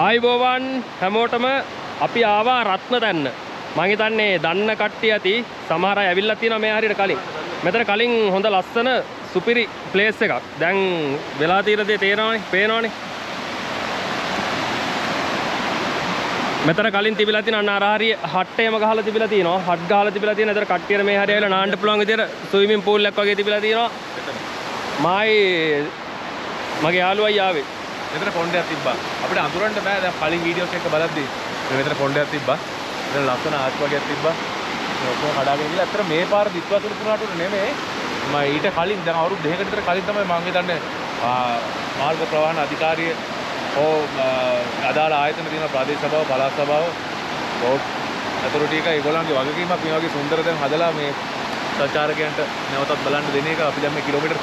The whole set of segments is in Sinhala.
ආයිබෝවන් හැමෝටම අපි ආවා රත්න දැන්න. මම හිතන්නේ දන්න කට්ටිය ඇති. සමහර අය ඇවිල්ලා තියෙනවා මේ හරියට කලින්. මෙතන කලින් හොඳ ලස්සන සුපිරි ප්ලේස් එකක්. දැන් වෙලා තියෙන දේ තේරෙනවනේ, පේනවනේ. මෙතන කලින් තිබිලා තියෙන අන්න අර හරිය හට් එකම ගහලා තිබිලා තියෙනවා. හට් ගහලා තිබිලා තියෙන. ඒතර කට්ටියට මේ හරිය ඇවිල්ලා නාන්න පුළුවන් විදියට ස්විමින් pool එකක් වගේ තිබිලා තියෙනවා. මගේ යාළුවයි ආවේ. මෙතන පොණ්ඩයක් තිබ්බා. අපිට අඳුරන්න බෑ දැන් කලින් වීඩියෝස් එක බලද්දී. මෙතන පොණ්ඩයක් තිබ්බා. මෙතන ලස්සන ආච් වගේක් තිබ්බා. මේ ඔක්කොම කඩාගෙන ගිහලා අතර මේ පාර දිත්වතුරු පුරාට නෙමෙයි. මම ඊට කලින් දැන් අවුරුදු දෙකකට විතර කලින් තමයි මම හිතන්නේ මාර්ග ප්‍රවාහන අධිකාරිය අදාළ ආයතන තියෙන ප්‍රදේශ සභාව පළාත් සභාව බෝඩ් අතර ටික ඒගොල්ලන්ගේ වගකීමක් මේ වගේ සුන්දර දැන් හදලා මේ සංචාරකයන්ට නැවතත් බලන්න දෙන එක. අපි දැන් මේ කිලෝමීටර්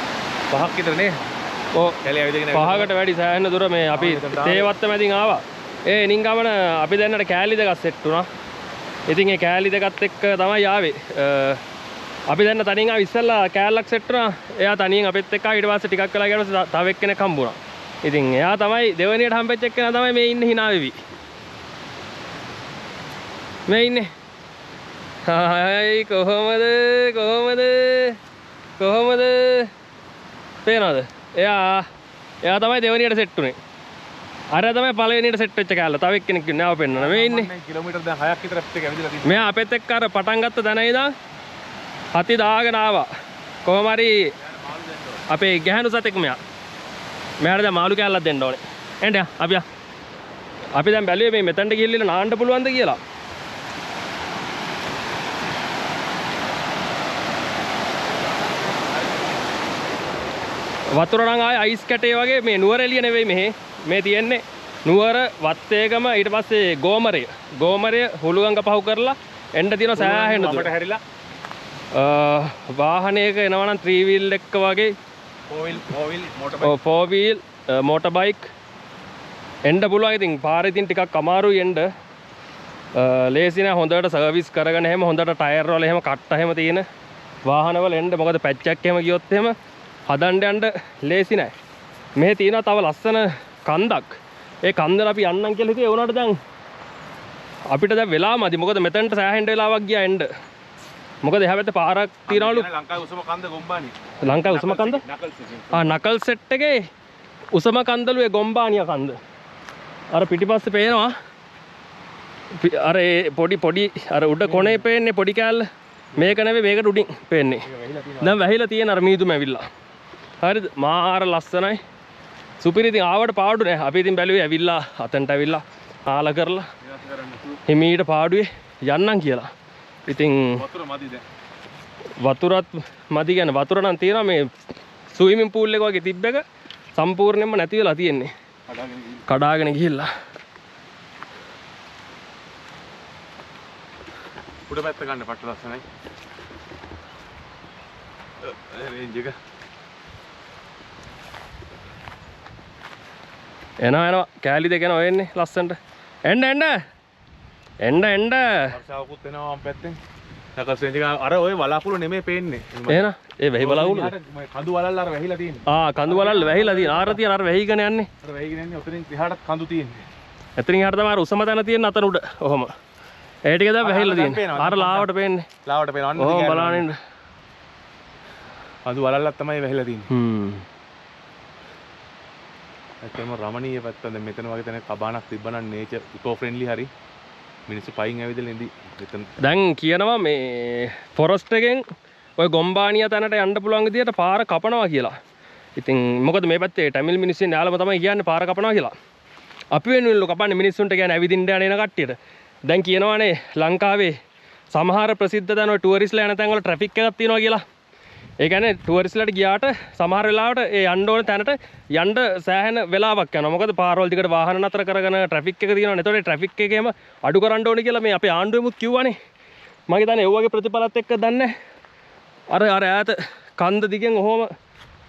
5ක් විතර නේ. ඔව් කැලේ ඇවිදගෙන 5කට වැඩි සෑහෙන දුර මේ අපි තේවත්ත මැදින් ආවා. එනින් ගමන අපි දැන්නට කෑලි දෙකක් සෙට් වුණා. ඉතින් ඒ කෑලි දෙකත් එක්ක තමයි ආවේ. අපි දැන්න තනියෙන් ආව ඉස්සෙල්ලා කෑල්ලක් සෙට් වුණා. එයා තනියෙන් අපිත් එක්ක ඊට පස්සේ ටිකක් වෙලා ගියා ඊට පස්සේ තව එක්කෙනෙක් හම්බුණා. ඉතින් එයා තමයි දෙවෙනියට හම්බෙච්ච එක්කෙනා තමයි මේ ඉන්නේ hina වෙවි. මේ ඉන්නේ. හායි කොහමද? පේනවද? එයා තමයි දෙවෙනියට සෙට් උනේ. අර තමයි පළවෙනියට සෙට් වෙච්ච කෑල්ල. තව එක්කෙනෙක් ඉන්නේ ආව පෙන්නන. මේ ඉන්නේ. කිලෝමීටර් දැන් 6ක් විතර අපිට ඇවිදලා තියෙනවා. මෙයා අපෙත් එක්ක අර පටන් ගත්ත දැන ඉඳන් හති දාගෙන ආවා. කොහොම හරි අපේ ගැහණු සතෙක් මෙයා. මෙයාට දැන් මාළු කෑල්ලක් දෙන්න ඕනේ. එන්න අපි දැන් බැලුවේ මේ මෙතනට ගිහිල්ලා නාන්න පුළුවන්ද කියලා. වතුර නම් ආයේ අයිස් කැටේ වගේ මේ නුවර එළිය නෙවෙයි මේ තියෙන්නේ නුවර වත්තේගම ඊට පස්සේ ගෝමරය හුළුගංග පහු කරලා එන්න තියෙන සෑහෙන දුර. අපිට හැරිලා වාහනයක එනවා නම් 3 wheel එක වගේ 4 wheel motorbike එන්න පුළුවන්. ඉතින් පාරේ ඉතින් ටිකක් අමාරුයි එන්න. ලේසි නෑ හොඳට සර්විස් කරගෙන එහෙම හොඳට ටයර් වල එහෙම කට්ට එහෙම තියෙන වාහනවල එන්න. මොකද පැච් එකක් එහෙම ගියොත් එහෙම හදන්න යන්න ලේසි නෑ. මේ තියෙනවා තව ලස්සන කන්දක්. ඒ කන්දර අපි යන්නම් කියලා හිතුවේ. ඒ උනාට දැන් අපිට දැන් වෙලාමදි. මොකද මෙතනට සෑහෙන වෙලාවක් ගියා එන්න. මොකද එහා පැත්තේ පාරක් තියනවලු. ලංකාවේ උසම කන්ද ගොම්බානි. ලංකාවේ උසම කන්ද? නකල් සෙට් එකේ උසම කන්දලු ඒ ගොම්බානියා කන්ද. අර පිටිපස්සේ පේනවා. අර ඒ පොඩි අර උඩ කොනේ පේන්නේ පොඩි කෑල්ල. මේක නෙවෙයි මේකට උඩින් පේන්නේ. දැන් වැහිලා තියෙන අර මීදුම ඇවිල්ලා. හරිද? මාර ලස්සනයි. සුපිරි. ඉතින් ආවට පාඩු නෑ. අපි ඉතින් බැලුවේ ඇවිල්ලා අතන්ට ඇවිල්ලා ආල කරලා හිමීට පාඩුවේ යන්නම් කියලා. ඉතින් වතුර මදි දැන්. වතුරත් මදි කියන්නේ වතුර නම් තියෙනවා. මේ ස්විමින් pool එක වගේ තිබ්බ එක සම්පූර්ණයෙන්ම නැති වෙලා තියෙන්නේ. කඩාගෙන ගිහිල්ලා. උඩ පැත්ත ගන්න පට්ට ලස්සනයි. රේන්ජ් එක. එනවා කෑලි දෙක යනවා එන්නේ ලස්සනට. එන්න. වර්ෂාවකුත් එනවා වම් පැත්තෙන්. නකල් රේන්ජ් එක අර ඔය වලාකුළු නෙමෙයි පේන්නේ. එහෙනම් ඒ වැහි බලාකුළු. කඳු වලල්ල අර වැහිලා තියෙන්නේ. කඳු වලල්ල වැහිලා තියෙන. ආර තියෙන අර වැහිගෙන යන්නේ. අර වැහිගෙන යන්නේ ඔතනින් එහාටත් කඳු තියෙන්නේ. එතනින් එහාට තමයි අර උසම තැන තියෙන අතන උඩ. ඔහොම. ඒ ටික දැන් වැහිලා තියෙන්නේ. අර ලාවට පේන්නේ. ලාවට පේනවා. ඔව් බලන්න. කඳු වලල්ලක් තමයි වැහිලා තියෙන්නේ. ඇත්තම රමණීය පැත්ත. දැන් මෙතන වගේ තැනක කබානක් තිබ්බනම් නේචර් ඉකෝ ෆ්‍රෙන්ඩ්ලි හරි. මිනිස්සු පයින් ඇවිදලා ඉඳි. දැන් කියනවා මේ ෆොරස්ට් එකෙන් ඔය ගොම්බානියා තැනට යන්න පුළුවන් විදියට පාර කපනවා කියලා. ඉතින් මොකද මේ පැත්තේ ටැමිල් මිනිස්සුන් යාළුවම තමයි කියන්නේ පාර කපනවා කියලා. අපි වෙනුවෙන්ලු කපන්නේ මිනිස්සුන්ට කියන්නේ ඇවිදින්න යන කට්ටියට. දැන් කියනවානේ ලංකාවේ සමහර ප්‍රසිද්ධ තැන් වල ටුවරිස්ට්ලා යන තැන් වල ට්‍රැෆික් එකක් තියෙනවා කියලා. ඒ කියන්නේ ටුවරිස්ට්ලාට ගියාට සමහර වෙලාවට ඒ යන්න ඕන තැනට යන්න සෑහෙන වෙලාවක් යනවා. මොකද පාරවල් දිගට වාහන නතර කරගෙන ට්‍රැෆික් එක තියෙනවානේ. ඒතකොට ට්‍රැෆික් එකේම අඩු කරන්න ඕනේ කියලා මේ අපේ ආණ්ඩුවෙමුත් කිව්වනේ. මම හිතන්නේ ඒ වගේ ප්‍රතිඵලත් එක්ක දන්නේ අර ඈත කන්ද දිගෙන් ඔහොම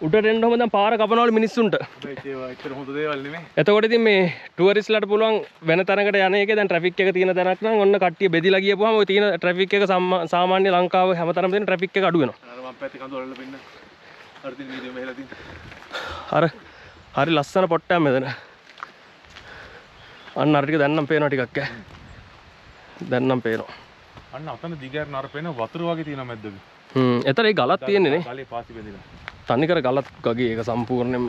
උඩට එන්න ඔහොම දැන් පාර කපනවලු මිනිස්සුන්ට. ඒතර හොඳ දේවල් නෙමෙයි. එතකොට ඉතින් මේ ටුවරිස්ට්ලාට පුළුවන් වෙන තැනකට යන එකේ දැන් ට්‍රැෆික් එක තියෙන තැනක් නම් ඔන්න කට්ටිය බෙදිලා ගියපුවාම ওই තියෙන ට්‍රැෆික් එක සාමාන්‍ය ලංකාවේ හැමතැනම තියෙන ට්‍රැෆික් එක අඩු වෙනවා. අර වම් පැත්තේ කඳු වලල්ල පෙන්න. අර තියෙන වීඩියෝ මෙහෙලා තියෙන. හරි ලස්සන පොට්ටයක් මෙතන. අන්න අර ටික දැන් නම් පේනවා ටිකක් ඈ. දැන් නම් පේනවා. අන්න අතන දිගෑරන අර පේන වතුර වගේ තියෙනවා මැද්දක. එතන ඒ ගලක් තියෙන්නේ නේ. ගලේ පාසි බැඳිලා. තනි කර ගලක් වගේ ඒක සම්පූර්ණයෙන්ම.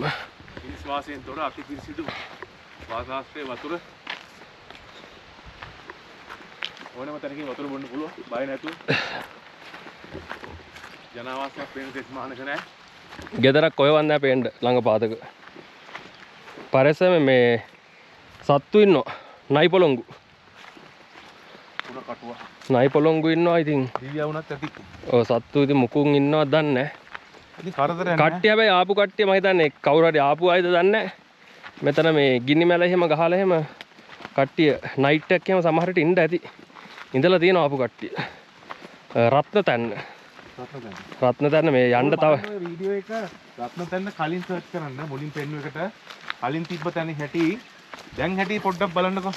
විශ්වාසයෙන් තොර අති පිරිසිදු වාසාස්ත්‍රයේ වතුර. ඕනෑම තැනකින් වතුර බොන්න පුළුවන්. බය නැතුව. ජනාවාසයක් පේන තෙස්මානක නැහැ. ගෙදරක් ඔය වන්දෑ පේන්න ළඟ පාතක. පරිස්සම මේ සත්තු ඉන්නවා. නයි පොළොංගු. පුර කටුවා. නයි පොළොංගු ඉන්නවා ඉතින්. දිවියා වුණත් ඇති. ඔව් සත්තු ඉතින් මුකුන් ඉන්නවද දන්නේ නැහැ. ඉතින් කරදරයක් නැහැ. කට්ටිය හැබැයි ආපු කට්ටිය මම හිතන්නේ කවුරු හරි ආපු අයද දන්නේ නැහැ. මෙතන මේ ගිනි මැල එහෙම ගහලා එහෙම කට්ටිය නයිට් එකක් එහෙම සමහර විට ඉන්න ඇති. ඉඳලා තියෙනවා ආපු කට්ටිය. රත්න තැන්න. රත්න තැන්න මේ යන්න තව වීඩියෝ එක රත්න තැන්න කලින් සර්ච් කරන්න මුලින් පෙන්නුව එකට කලින් තිබ්බ තැන හැටි දැන් හැටි පොඩ්ඩක් බලන්නකෝ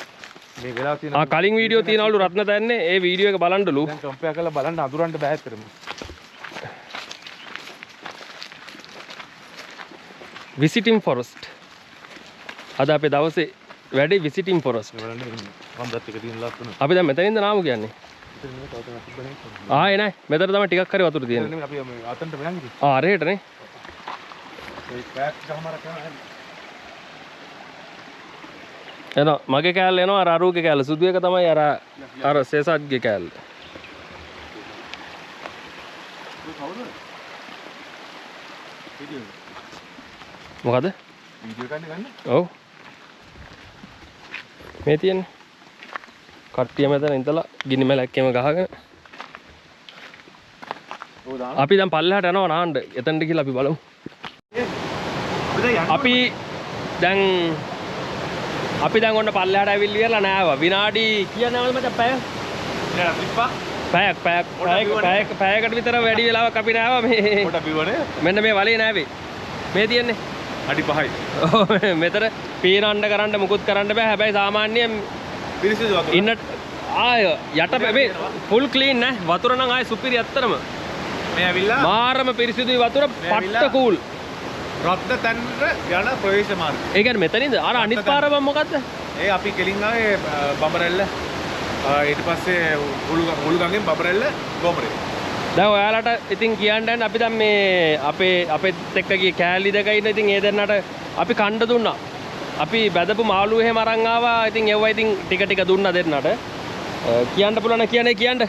මේ වෙලාව තියෙන කලින් වීඩියෝ තියනවලු රත්න තැන්නේ ඒ වීඩියෝ එක බලන්නලු දැන් කම්පෙයාර් කරලා බලන්න අඳුරන්න බෑ ඇත්තටම විසිටින් ෆොරස්ට් අද අපේ දවසේ වැඩි විසිටින් ෆොරස්ට් බලන්න මම දත් එක තියෙන ලස්සන අපි දැන් මෙතනින්ද නාමු කියන්නේ ආයේ නෑ මෙතන තමයි ටිකක් හරි වතුර තියෙන්නේ අපි අතන්ට මෙයන් ඉතින් අරහෙටනේ ඒ පැක් ගහමර කරනවා එනවා මගේ කෑල්ල එනවා අර අරුගේ කෑල්ල සුදු එක තමයි අර සේසත්ගේ කෑල්ල මොකද වීඩියෝ ගන්න ඔව් මේ තියෙන්නේ කට්ටිය මෙතන ඉඳලා ගිනි මැලැක්කෙම ගහගෙන අපි දැන් පල්ලෙහාට යනවා නාන්න එතනට ගිහලා අපි බලමු අපි දැන් ඔන්න පල්ලෙහාට ඇවිල්ලා ඉවරලා නෑවා විනාඩි කියනවද මචං පැයකට විතර වැඩි වෙලාවක් අපි නෑවා මේ කොට බිවනේ මෙන්න මේ වලේ නෑවේ මේ තියෙන්නේ අඩි 5යි ඔව් මෙතන පීනන්න කරන්න මුකුත් කරන්න බෑ හැබැයි සාමාන්‍යයෙන් පිරිසිදු වතුර ඉන්න ආය යට මේ ෆුල් ක්ලීන් නෑ වතුර නම් ආය සුපිරි ඇත්තටම මේ ඇවිල්ලා මාරම පිරිසිදුයි වතුර පට්ට කූල් රත්න තැන්නට යන ප්‍රවේශ මාර්ගය ඒ කියන්නේ මෙතනින්ද අර අනිත් පාර මොකද්ද ඒ අපි කෙලින් ආවේ බඹරැල්ල ඊට පස්සේ උළුගඟෙන් බඹරැල්ල ගෝමරේ දැන් ඔයාලට ඉතින් කියන්න දැන් අපි දැන් මේ අපේ එක්ක ගිය කෑලි දෙක ඉන්න ඉතින් ඒ දෙන්නට අපි කණ්ඩ දුන්නා අපි බැදපු මාළු එහෙම අරන් ආවා ඉතින් ඒවා ඉතින් ටික ටික දුන්නා දෙන්නට කියන්න පුළුවන් කියන්නේ කියන්න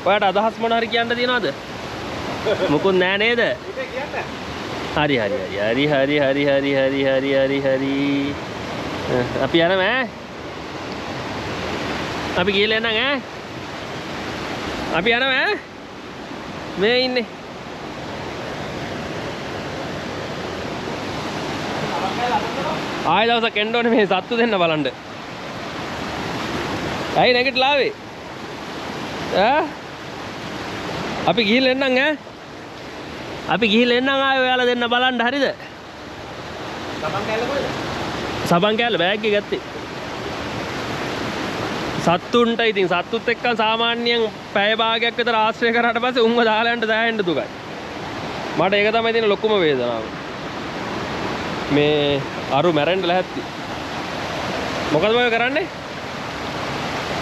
ඔයාලට අදහස් මොන හරි කියන්න තියනවද මොකුත් නෑ නේද හරි අපි යනවා ඈ අපි ගිහලා එන්නම් ඈ අපි යනවා ඈ මේ ඉන්නේ ආයෙ දවසක් එන්න ඕනේ මේ සත්තු දෙන්න බලන්න ඇයි නැගිටලා ආවේ ඈ අපි ගිහලා එන්නම් ඈ අපි ගිහලා එන්නම් ආයෙ ඔයාලා දෙන්න බලන්න හරිද සබන් කෑල්ල කොහෙද සබන් කෑල්ල බෑග් එකේ ගත්තේ සත්තුන්ට ඉතින් සත්තුත් එක්ක සාමාන්‍යයෙන් පැය භාගයක් විතර ආශ්‍රය කරාට පස්සේ උන්ව දාලා යන්න දැනෙන්න දුකයි මට ඒක තමයි තියෙන ලොකුම වේදනාව මේ අරු මැරෙන්න ලැහැත්ති මොකද ඔය කරන්නේ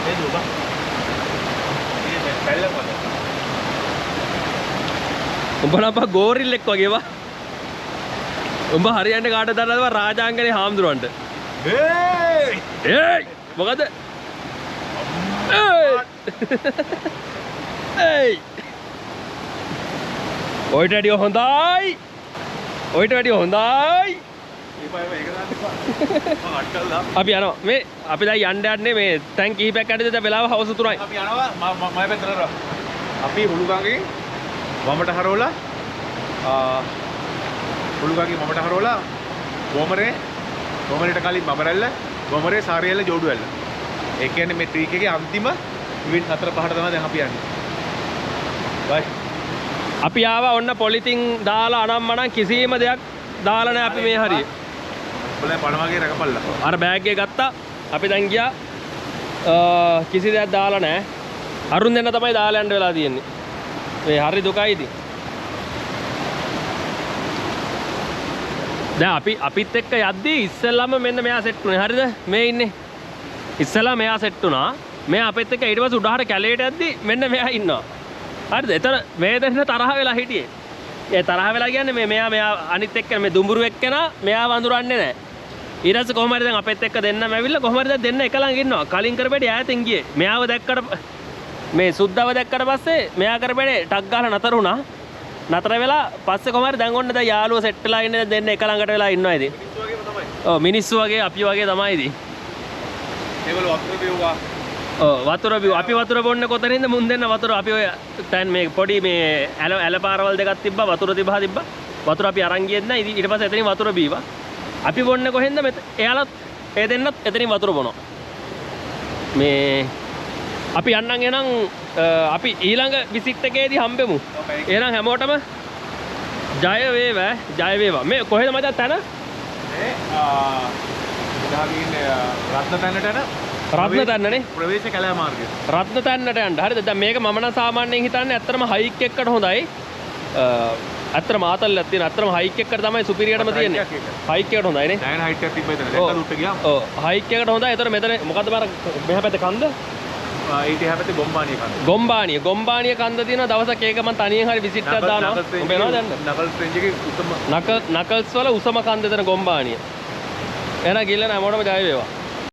ඒ දුක මේ පැල්ල පොද උඹ නපා ගෝරිල්ලෙක් වගේ වා උඹ හරියන්නේ කාටද දන්නවද රාජාංගනේ හාමුදුරන්ට ඒයි මොකද ඒයි ඔයිට වැඩිය හොඳයි ඔයිට වැඩිය හොඳයි අපි යනවා මේ අපි දැන් යන්න යන්නේ මේ තැන් කිහිපයක් ඇද්ද දැන් වෙලාව හවස 3යි අපි යනවා මම පැත්තට අපි හුළුගඟෙන් වමට හරවලා හුළුගඟෙන් වමට හරවලා ගෝමරේට කලින් බබරැල්ල ගෝමරේ සාරියල්ල ජෝඩුවැල්ල ඒ කියන්නේ මේ ට්‍රීක් එකේ අන්තිම ඉවින් 4-5ට තමයි දැන් අපි යන්නේ බයි අපි ආවා ඔන්න පොලිතින් දාලා අනම්මනම් කිසිම දෙයක් දාලා නැහැ අපි මේ හරිය ඔයාලා පණ වගේ රකපල්ලා අර බෑග් එක ගත්තා අපි දැන් ගියා කිසි දෙයක් දාලා නැහැ අරුන් දෙන්න තමයි දාලා යන්න වෙලා තියෙන්නේ මේ හරි දුකයි ඉතින් දැන් අපිත් එක්ක යද්දී ඉස්සෙල්ලාම මෙන්න මෙයා සෙට් වුණේ හරිද මේ ඉන්නේ ඉස්සලා මෙයා සෙට් වුණා. මෙයා අපෙත් එක්ක ඊට පස්සේ උඩහට කැලේට යද්දි මෙන්න මෙයා ඉන්නවා. හරිද? එතන මේ දෙන්න තරහ වෙලා හිටියේ. ඒ තරහ වෙලා කියන්නේ මෙයා අනිත් එක්ක මේ දුඹුරු එක්කෙනා මෙයා වඳුරන්නේ නැහැ. ඊට පස්සේ කොහොම හරි දැන් අපෙත් එක්ක දෙන්නම ඇවිල්ලා කොහොම හරි දැන් දෙන්න එක ළඟ ඉන්නවා. කලින් කරපෙඩි ඈතින් ගියේ. මෙයාව දැක්කට මේ සුද්දව දැක්කට පස්සේ මෙයා කරපෙඩි ටක් ගාලා නතර වුණා. නතර වෙලා පස්සේ කොහොම හරි දැන් ඔන්න දැන් යාළුවෝ සෙට් වෙලා ඉන්නේ දෙන්න එක ළඟට වෙලා ඉන්නවා ඉතින්. ඔව් මිනිස්සු වගේ අපි වගේ තමයි ඉතින්. ඒගොල්ලෝ වතුර බිව්වා. වතුර බිව් අපි වතුර බොන්නේ කොතනින්ද මුන් දෙන්න වතුර අපි ඔය දැන් මේ පොඩි මේ ඇල පාරවල් දෙකක් තිබ්බා වතුර තිබ්බා වතුර අපි අරන් ගියෙත් නෑ ඊට පස්සේ එතනින් වතුර බීවා අපි බොන්නේ කොහෙන්ද එයාලත් ඒ දෙන්නත් එතනින් වතුර බොනවා මේ අපි යන්නම් එහෙනම් අපි ඊළඟ විසිට් එකේදී හම්බෙමු එහෙනම් හැමෝටම ජය වේවා මේ කොහෙද මචං තැන මේ ඉඳාගෙන රත්න තැන්නට යන රත්න තැන්නනේ ප්‍රවේශ කැලෑ මාර්ගය. රත්න තැන්නට යන්න. හරිද? දැන් මේක මම නම් සාමාන්‍යයෙන් හිතන්නේ ඇත්තටම හයික් එකකට හොඳයි. ඇත්තටම ආතල්ලක් තියෙන. ඇත්තටම හයික් එකකට තමයි සුපිරියටම තියෙන්නේ. හයික් එකට හොඳයි නේ. දැන් හයිට් එකක් තිබ්බ එතන. දැක්කද උඩට ගියාම? ඔව් හයික් එකට හොඳයි. ඒතර මෙතන මොකද්ද බාර මෙහා පැත්තේ කන්ද? ඊට එහා පැත්තේ ගොම්බානිය කන්ද. ගොම්බානිය කන්ද තියෙන දවසක් ඒක මම තනියෙන් හරි විසිට් එකක් දානවා. ඔබ එනවා දැන්. නකල්ස් රේන්ජ් එකේ උසම නකල්ස් වල උසම කන්ද එතන ගොම්බානිය. එහෙනම් ගිල්ල නෑ මොඩම ජය වේවා.